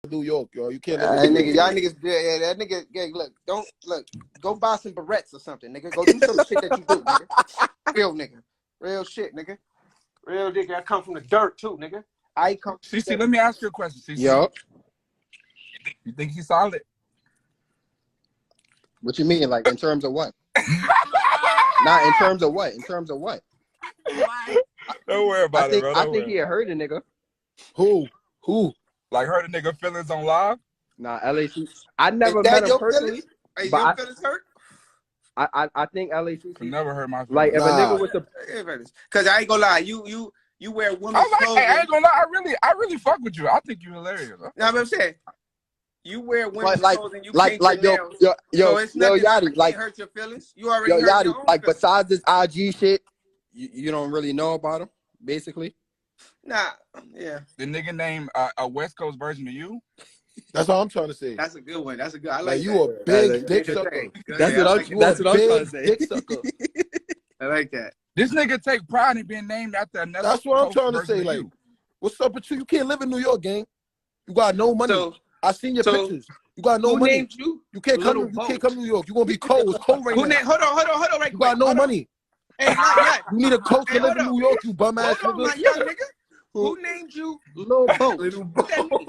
New York, yo. You can't live in New nigga, York. y'all niggas, yeah, that nigga, yeah, look, go buy some barrettes or something, nigga. Go do some shit that you do, nigga. Real shit, nigga. Real nigga. I come from the dirt too, nigga. I come. CC, let me ask you a question, CC. Yo, You think he's solid? what you mean, like in terms of what? Not in terms of what? In terms of what? Don't worry about it, bro. I think he had hurt a nigga. Who? Like hurt a nigga feelings on live? Nah, LAC. I never met him personally. Is your feelings hurt? I think LAC. I never hurt my feelings. Like if a nigga was to, Cause I ain't gonna lie, you wear women's clothing. I ain't gonna lie, I really fuck with you. I think you hilarious. Huh? Know what I'm saying? You wear women's like, clothing, you like, paint your nails. yo, So it's nothing Yachty, that like, can't hurt your feelings. You already hurt Yachty, your own like, feelings. besides this IG shit, you don't really know about him, basically. Nah, yeah. The nigga named a West Coast version of you. That's all I'm trying to say. That's a good one. That's a good. I Like like you that. a big dick sucker. That's what I'm trying to say. Dick sucker. I like that. This nigga take pride in being named after another. That's what I'm coast trying to version say. of Like, you. what's up with you? You can't live in New York, gang. You got no money. So I seen your pictures. You got no who money. named you? You can't come. You can't come to New York. You gonna be cold. It's cold right Who now. named? Hold on, right You quick. got no money. Hey, not yet. You need a coat to Hey, live hold in New York. You bum ass Hold on, my nigga. young nigga. Who named you? Little boat. What that mean?